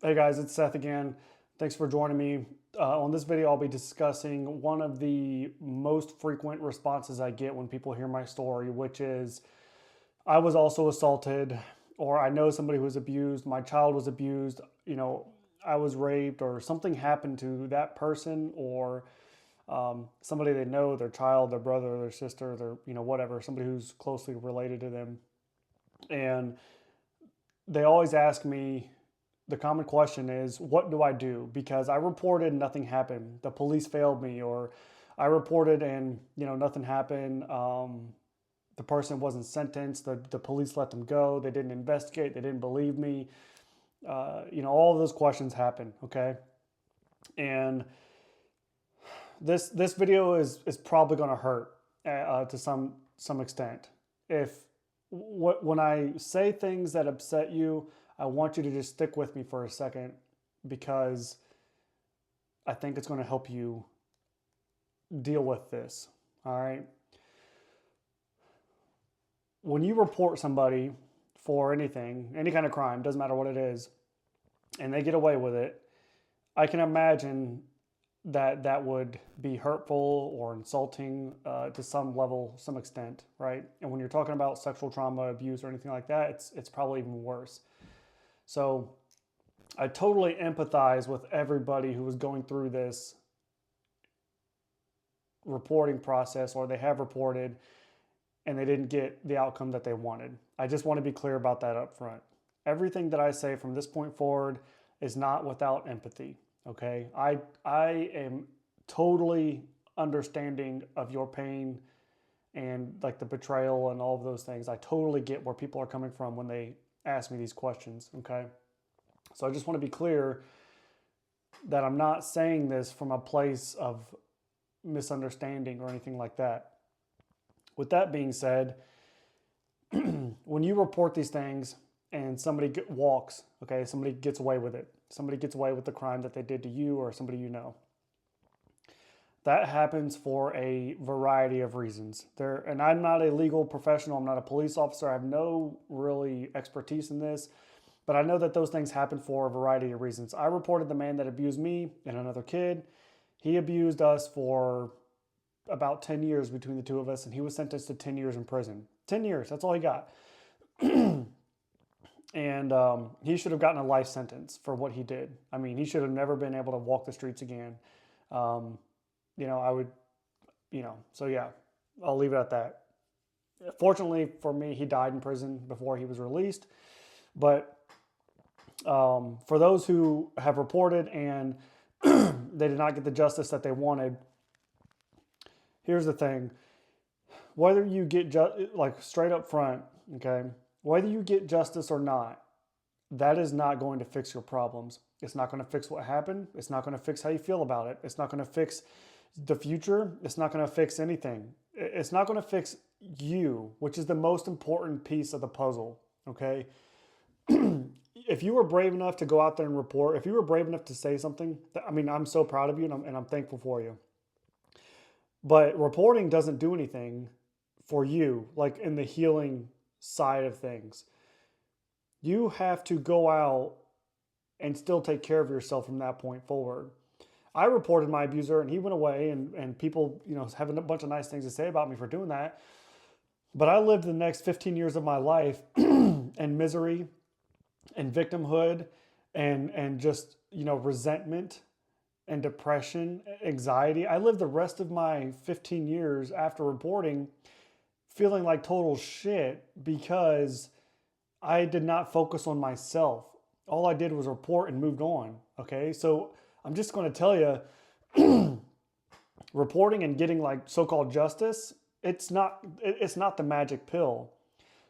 Hey guys, it's Seth again. Thanks for joining me. On this video, I'll be discussing one of the most frequent responses I get when people hear my story, which is I was also assaulted, or I know somebody who was abused, my child was abused, I was raped, or something happened to that person, or somebody they know, their child, their brother, their sister, their, whatever, somebody who's closely related to them. And they always ask me, the common question is, what do I do? Because I reported and nothing happened. The police failed me, or I reported and nothing happened. The person wasn't sentenced. The police let them go. They didn't investigate. They didn't believe me. All of those questions happen. Okay, and this video is probably going to hurt to some extent. If when I say things that upset you, I want you to just stick with me for a second because I think it's going to help you deal with this. All right. When you report somebody for anything, any kind of crime, doesn't matter what it is, and they get away with it, I can imagine that that would be hurtful or insulting to some level, some extent, right? And when you're talking about sexual trauma, abuse, or anything like that, it's probably even worse. So I totally empathize with everybody who was going through this reporting process, or they have reported and they didn't get the outcome that they wanted. I just want to be clear about that up front. Everything that I say from this point forward is not without empathy. Okay, I am totally understanding of your pain and like the betrayal and all of those things. I totally get where people are coming from when they ask me these questions. Okay, so I just want to be clear that I'm not saying this from a place of misunderstanding or anything like that. With that being said, when you report these things and somebody walks, okay, somebody gets away with it, somebody gets away with the crime that they did to you or somebody you know, that happens for a variety of reasons. And I'm not a legal professional, I'm not a police officer, I have no really expertise in this, but I know that those things happen for a variety of reasons. I reported the man that abused me and another kid. He abused us for about 10 years between the two of us, and he was sentenced to 10 years in prison. 10 years, that's all he got. And he should have gotten a life sentence for what he did. I mean, he should have never been able to walk the streets again. I would, so yeah, I'll leave it at that. Fortunately for me, he died in prison before he was released. But for those who have reported and they did not get the justice that they wanted, here's the thing. Whether you get like straight up front, okay, whether you get justice or not, that is not going to fix your problems. It's not going to fix what happened. It's not going to fix how you feel about it. It's not going to fix the future. It's not going to fix anything. It's not going to fix you, which is the most important piece of the puzzle, okay? If you were brave enough to go out there and report, if you were brave enough to say something, I mean, I'm so proud of you and I'm thankful for you. But reporting doesn't do anything for you, like in the healing side of things. You have to go out and still take care of yourself from that point forward. I reported my abuser and he went away, and people, having a bunch of nice things to say about me for doing that. But I lived the next 15 years of my life in misery and victimhood and just, resentment and depression, anxiety. I lived the rest of my 15 years after reporting feeling like total shit because I did not focus on myself. All I did was report and moved on. Okay. So I'm just going to tell you, reporting and getting like so-called justice, it's not the magic pill.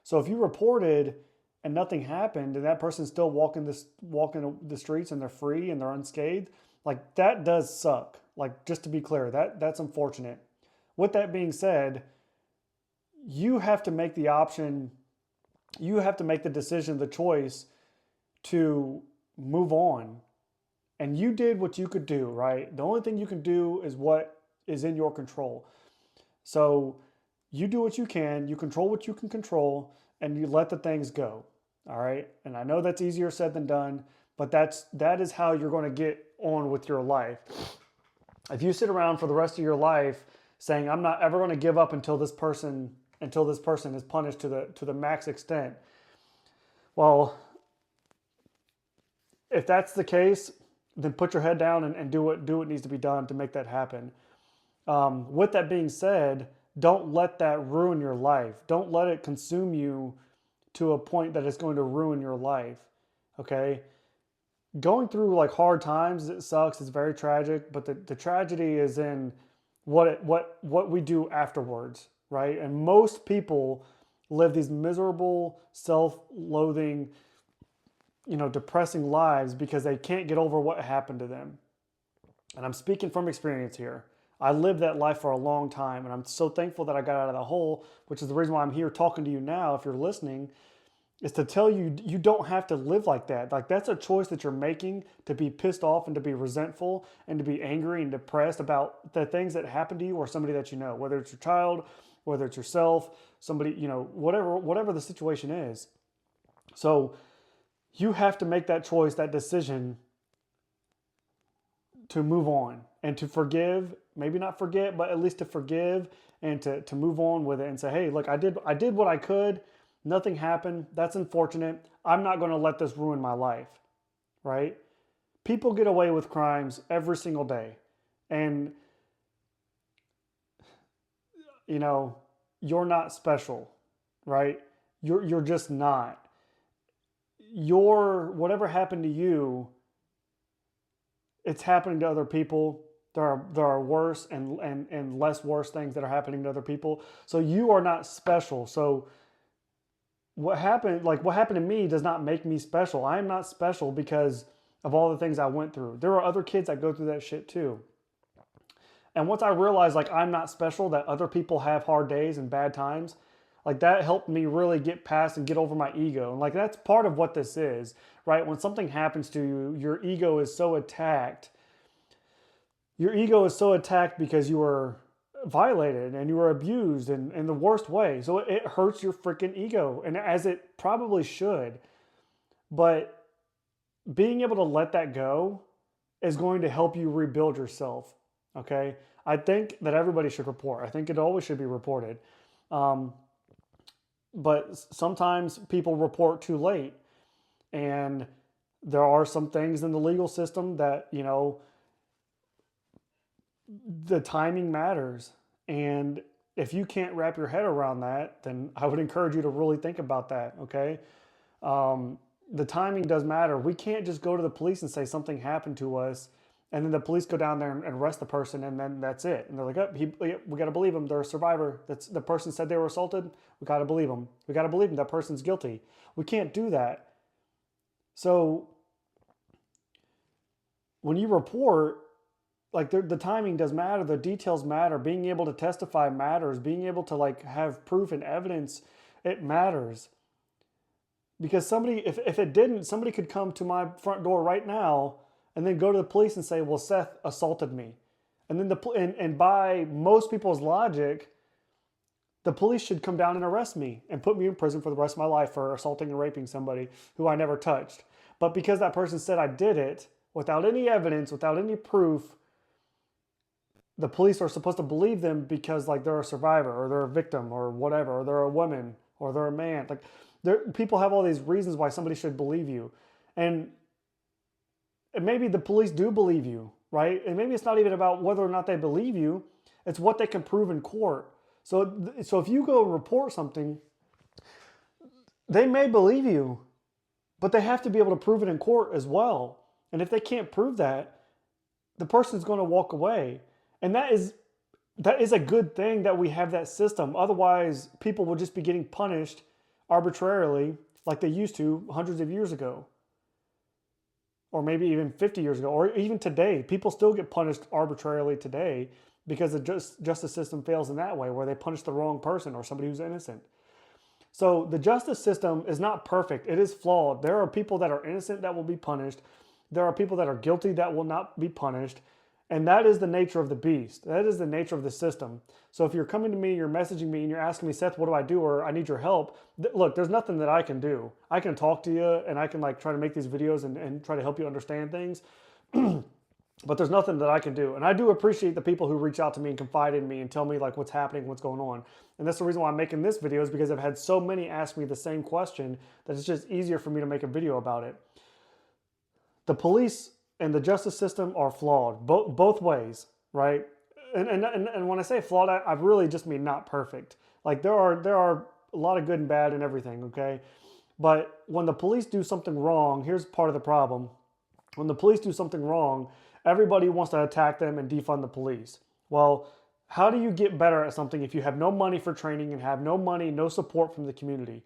So if you reported and nothing happened and that person's still walking the streets and they're free and they're unscathed, like that does suck. Like, just to be clear, that's unfortunate. With that being said, you have to make the option, you have to make the decision, the choice to move on. And you did what you could do, right? The only thing you can do is what is in your control. So you do what you can, you control what you can control, and you let the things go. All right. And I know that's easier said than done, but that is how you're going to get on with your life. If you sit around for the rest of your life saying, I'm not ever going to give up until this person is punished to the max extent, well, if that's the case, then put your head down and do what needs to be done to make that happen. With that being said, don't let that ruin your life. Don't let it consume you to a point that it's going to ruin your life. Okay? Going through like hard times, it sucks. It's very tragic, but the tragedy is in what we do afterwards, right? And most people live these miserable, self-loathing, depressing lives because they can't get over what happened to them. And I'm speaking from experience here. I lived that life for a long time, and I'm so thankful that I got out of the hole, which is the reason why I'm here talking to you now, if you're listening, is to tell you, you don't have to live like that. Like, that's a choice that you're making, to be pissed off and to be resentful and to be angry and depressed about the things that happen to you or somebody that you know, whether it's your child, whether it's yourself, somebody, whatever the situation is. So you have to make that choice, that decision to move on and to forgive, maybe not forget, but at least to forgive and to move on with it and say, hey, look, I did what I could. Nothing happened. That's unfortunate. I'm not going to let this ruin my life, right? People get away with crimes every single day. And, you're not special, right? You're just not. Whatever happened to you, it's happening to other people. There are worse and less worse things that are happening to other people. So you are not special. So what happened to me does not make me special. I am not special because of all the things I went through. There are other kids that go through that shit too. And once I realized I'm not special, that other people have hard days and bad times, that helped me really get past and get over my ego. And that's part of what this is, right? When something happens to you, your ego is so attacked. Your ego is so attacked because you were violated and you were abused in the worst way. So it hurts your freaking ego, and as it probably should. But being able to let that go is going to help you rebuild yourself. Okay? I think that everybody should report. I think it always should be reported. But sometimes people report too late. And there are some things in the legal system that, the timing matters. And if you can't wrap your head around that, then I would encourage you to really think about that, okay? The timing does matter. We can't just go to the police and say something happened to us, and then the police go down there and arrest the person, and then that's it. And they're like, oh, we got to believe him. They're a survivor. The person said they were assaulted. We got to believe them. We got to believe them. That person's guilty. We can't do that. So when you report, the timing does matter. The details matter. Being able to testify matters. Being able to have proof and evidence, it matters. Because if it didn't, somebody could come to my front door right now and then go to the police and say, well, Seth assaulted me. And then and by most people's logic, the police should come down and arrest me and put me in prison for the rest of my life for assaulting and raping somebody who I never touched. But because that person said I did it without any evidence, without any proof, the police are supposed to believe them because they're a survivor or they're a victim or whatever, or they're a woman or they're a man. People have all these reasons why somebody should believe you. And maybe the police do believe you, right? And maybe it's not even about whether or not they believe you. It's what they can prove in court. So if you go report something, they may believe you, but they have to be able to prove it in court as well. And if they can't prove that, the person's going to walk away. And that is a good thing that we have that system. Otherwise, people will just be getting punished arbitrarily like they used to hundreds of years ago. Or maybe even 50 years ago, or even today. People still get punished arbitrarily today because the justice system fails in that way, where they punish the wrong person or somebody who's innocent. So the justice system is not perfect. It is flawed. There are people that are innocent that will be punished. There are people that are guilty that will not be punished. And that is the nature of the beast. That is the nature of the system. So if you're coming to me, you're messaging me, and you're asking me, Seth, what do I do? Or I need your help. Look, there's nothing that I can do. I can talk to you, and I can like try to make these videos and try to help you understand things. But there's nothing that I can do. And I do appreciate the people who reach out to me and confide in me and tell me like what's happening, what's going on. And that's the reason why I'm making this video, is because I've had so many ask me the same question that it's just easier for me to make a video about it. The police and the justice system are flawed, both ways, right? And when I say flawed, I really just mean not perfect. Like there are a lot of good and bad in everything, okay? But when the police do something wrong, here's part of the problem. When the police do something wrong, everybody wants to attack them and defund the police. Well, how do you get better at something if you have no money for training and have no money, no support from the community?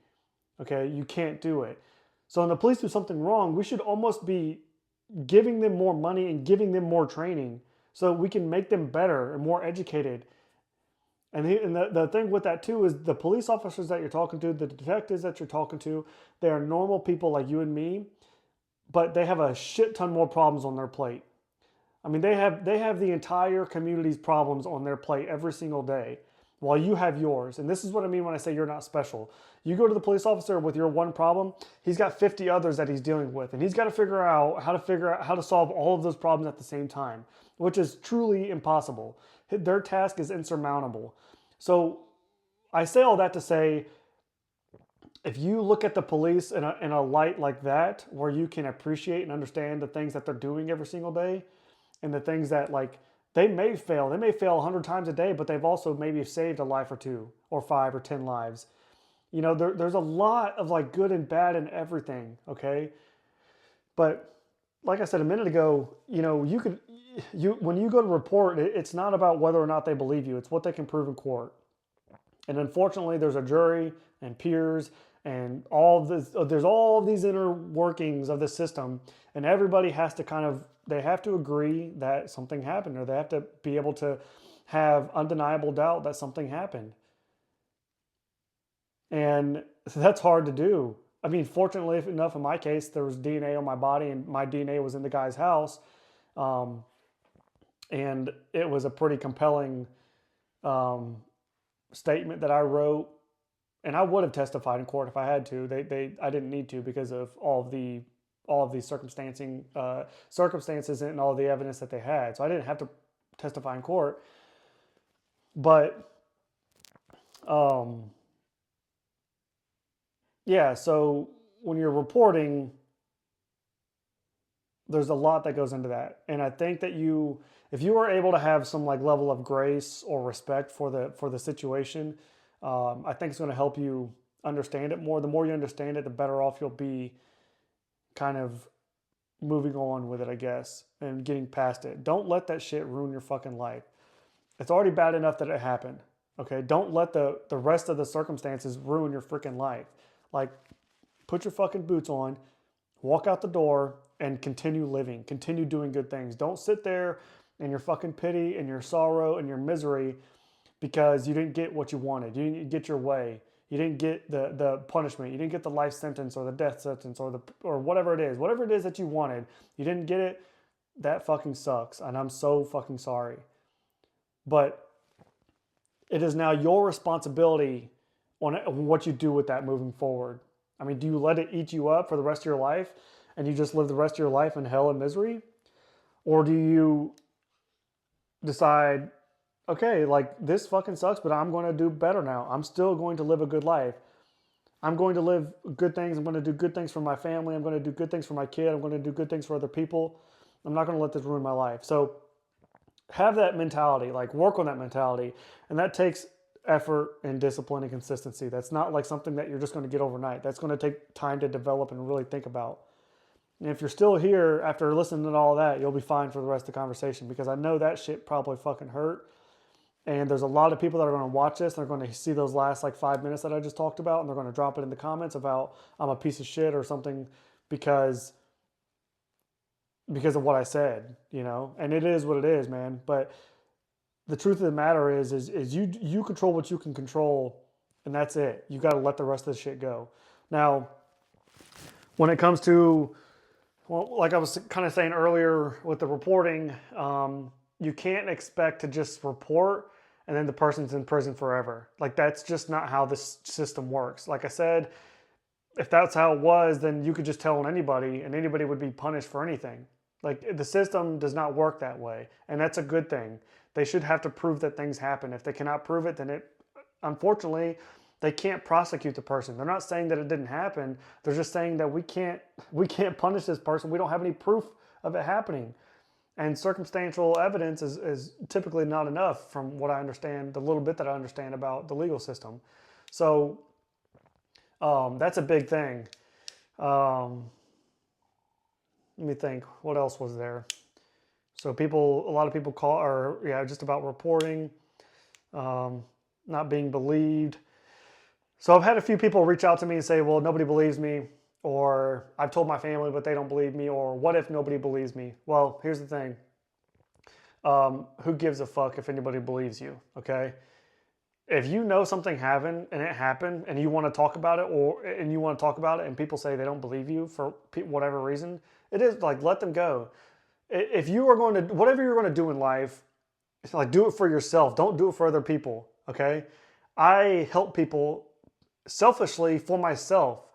Okay, you can't do it. So when the police do something wrong, we should almost be giving them more money and giving them more training so we can make them better and more educated. And the thing with that too is the police officers that you're talking to, the detectives that you're talking to, they are normal people like you and me, but they have a shit ton more problems on their plate. I mean, they have the entire community's problems on their plate every single day, while you have yours. And this is what I mean when I say you're not special. You go to the police officer with your one problem, he's got 50 others that he's dealing with, and he's got to figure out how to solve all of those problems at the same time, which is truly impossible. Their task is insurmountable. So I say all that to say, if you look at the police in a light like that, where you can appreciate and understand the things that they're doing every single day, and the things that like they may fail 100 times a day, but they've also maybe saved a life or two or 5 or 10 lives. You know, there's a lot of like good and bad in everything, okay? But like I said a minute ago, you know, when you go to report, it's not about whether or not they believe you, it's what they can prove in court. And unfortunately, there's a jury and peers and there's all of these inner workings of the system, and everybody has to they have to agree that something happened, or they have to be able to have undeniable doubt that something happened. And that's hard to do. I mean, fortunately enough, in my case, there was DNA on my body, and my DNA was in the guy's house. And it was a pretty compelling statement that I wrote, and I would have testified in court if I had to. I didn't need to because of all of these circumstances and all the evidence that they had. So I didn't have to testify in court. But yeah, so when you're reporting, there's a lot that goes into that. And I think that if you are able to have some like level of grace or respect for the situation, I think it's going to help you understand it more. The more you understand it, the better off you'll be kind of moving on with it, I guess, and getting past it. Don't let that shit ruin your fucking life. It's already bad enough that it happened. Okay, don't let the rest of the circumstances ruin your freaking life. Like, put your fucking boots on, walk out the door, and continue living. Continue doing good things. Don't sit there in your fucking pity and your sorrow and your misery because you didn't get what you wanted. You didn't get your way. You didn't get the punishment. You didn't get the life sentence or the death sentence or whatever it is. Whatever it is that you wanted, you didn't get it. That fucking sucks, and I'm so fucking sorry. But it is now your responsibility on what you do with that moving forward. I mean, do you let it eat you up for the rest of your life and you just live the rest of your life in hell and misery? Or do you decide, okay, like this fucking sucks, but I'm going to do better now. I'm still going to live a good life. I'm going to live good things. I'm going to do good things for my family. I'm going to do good things for my kid. I'm going to do good things for other people. I'm not going to let this ruin my life. So have that mentality, like work on that mentality. And that takes effort and discipline and consistency. That's not like something that you're just going to get overnight. That's going to take time to develop and really think about. And if you're still here after listening to all that, you'll be fine for the rest of the conversation, because I know that shit probably fucking hurt. And there's a lot of people that are going to watch this. They're going to see those last like 5 minutes that I just talked about, and they're going to drop it in the comments about I'm a piece of shit or something because of what I said, you know. And it is what it is, man. But the truth of the matter is you control what you can control, and that's it. You got to let the rest of the shit go. Now, when it comes to, well, like I was kind of saying earlier with the reporting, you can't expect to just report and then the person's in prison forever. Like, that's just not how this system works. Like I said, if that's how it was, then you could just tell on anybody and anybody would be punished for anything. Like, the system does not work that way, and that's a good thing. They should have to prove that things happen. If they cannot prove it, then unfortunately, they can't prosecute the person. They're not saying that it didn't happen. They're just saying that we can't punish this person. We don't have any proof of it happening. And circumstantial evidence is typically not enough, from what I understand, the little bit that I understand about the legal system. So that's a big thing. Let me think. What else was there? So a lot of people just about reporting, not being believed. So I've had a few people reach out to me and say, well, nobody believes me, or I've told my family, but they don't believe me, or what if nobody believes me? Well, here's the thing. Who gives a fuck if anybody believes you, okay? If you know something happened and you want to talk about it, and people say they don't believe you for whatever reason, it is like, let them go. If you are going to, whatever you're going to do in life, it's like, do it for yourself. Don't do it for other people, okay? I help people selfishly for myself.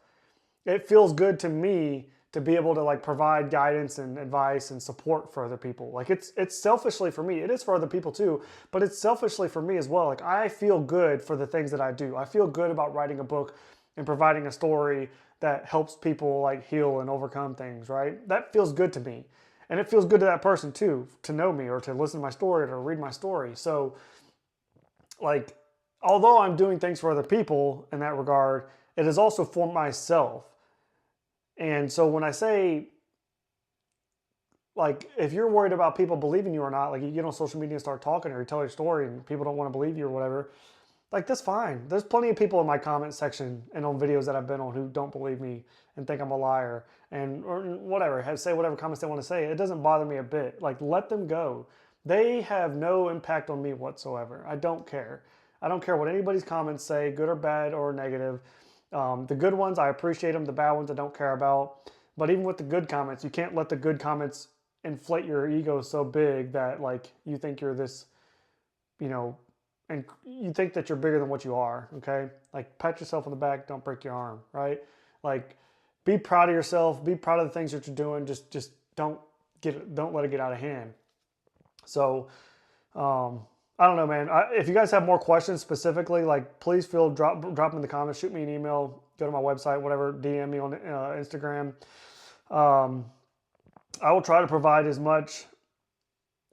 It feels good to me to be able to like provide guidance and advice and support for other people. Like, it's selfishly for me. It is for other people too, but it's selfishly for me as well. Like, I feel good for the things that I do. I feel good about writing a book and providing a story that helps people like heal and overcome things, right? That feels good to me. And it feels good to that person too, to know me or to listen to my story or to read my story. So like, although I'm doing things for other people in that regard, it is also for myself. And so when I say, like, if you're worried about people believing you or not, like, you get on social media and start talking or you tell your story and people don't want to believe you or whatever, like, that's fine. There's plenty of people in my comment section and on videos that I've been on who don't believe me and think I'm a liar and or whatever, say whatever comments they want to say. It doesn't bother me a bit. Like, let them go. They have no impact on me whatsoever. I don't care. I don't care what anybody's comments say, good or bad or negative. The good ones, I appreciate them. The bad ones, I don't care about. But even with the good comments, you can't let the good comments inflate your ego so big that, like, you think you're this, and you think that you're bigger than what you are, okay? Like, pat yourself on the back, don't break your arm, right? Like, be proud of yourself, be proud of the things that you're doing, just don't let it get out of hand. So, I don't know, man. If you guys have more questions specifically, like, please drop them in the comments, shoot me an email, go to my website, whatever, DM me on Instagram. I will try to provide as much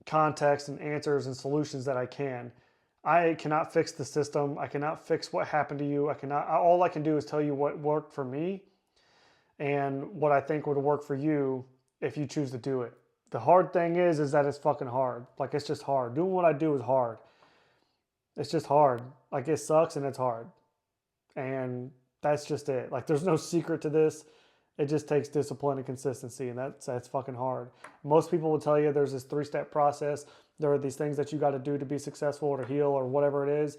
context and answers and solutions that I can. I cannot fix the system. I cannot fix what happened to you. All I can do is tell you what worked for me and what I think would work for you if you choose to do it. The hard thing is that it's fucking hard. Like, it's just hard. Doing what I do is hard. It's just hard. Like, it sucks and it's hard. And that's just it. Like, there's no secret to this. It just takes discipline and consistency, and that's fucking hard. Most people will tell you there's this 3-step process. There are these things that you got to do to be successful or to heal or whatever it is.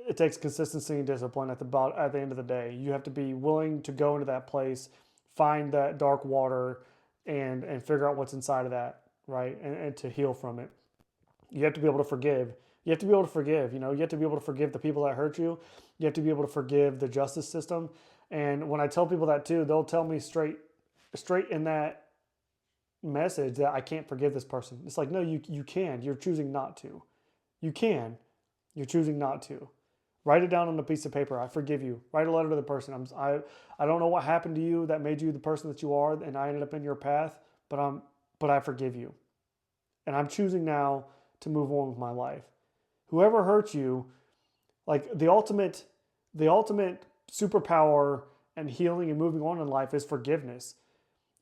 It takes consistency and discipline at the end of the day. You have to be willing to go into that place, find that dark water, and figure out what's inside of that, right? And to heal from it. You have to be able to forgive. You have to be able to forgive. You have to be able to forgive the people that hurt you. You have to be able to forgive the justice system. And when I tell people that too, they'll tell me straight in that message that I can't forgive this person. It's like, no, you can. You're choosing not to. You can. You're choosing not to. Write it down on a piece of paper. I forgive you. Write a letter to the person. I don't know what happened to you that made you the person that you are, and I ended up in your path, but I forgive you. And I'm choosing now to move on with my life. Whoever hurt you, like, the ultimate superpower and healing and moving on in life is forgiveness.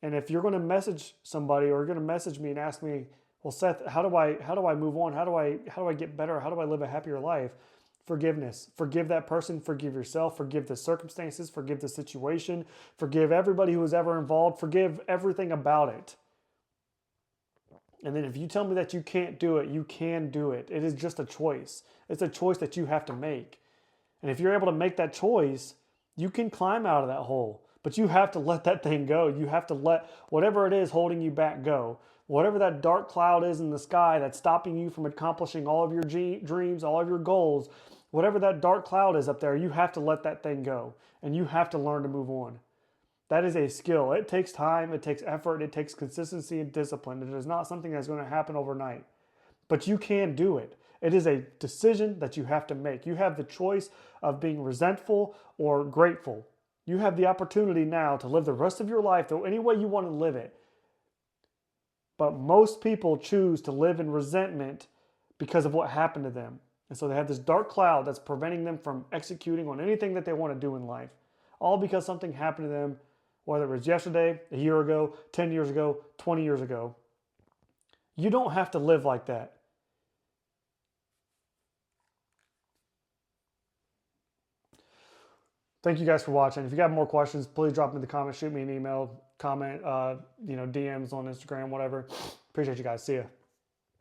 And if you're going to message somebody or you're going to message me and ask me, well, Seth, how do I move on? How do I get better? How do I live a happier life? Forgiveness. Forgive that person. Forgive yourself. Forgive the circumstances. Forgive the situation. Forgive everybody who was ever involved. Forgive everything about it. And then if you tell me that you can't do it, you can do it. It is just a choice. It's a choice that you have to make. And if you're able to make that choice, you can climb out of that hole. But you have to let that thing go. You have to let whatever it is holding you back go. Whatever that dark cloud is in the sky that's stopping you from accomplishing all of your dreams, all of your goals, whatever that dark cloud is up there, you have to let that thing go. And you have to learn to move on. That is a skill. It takes time, it takes effort, it takes consistency and discipline. It is not something that's going to happen overnight. But you can do it. It is a decision that you have to make. You have the choice of being resentful or grateful. You have the opportunity now to live the rest of your life any way you want to live it. But most people choose to live in resentment because of what happened to them. And so they have this dark cloud that's preventing them from executing on anything that they want to do in life. All because something happened to them, whether it was yesterday, a year ago, 10 years ago, 20 years ago. You don't have to live like that. Thank you guys for watching. If you got more questions, please drop them in the comments. Shoot me an email, comment, DMs on Instagram, whatever. Appreciate you guys. See ya.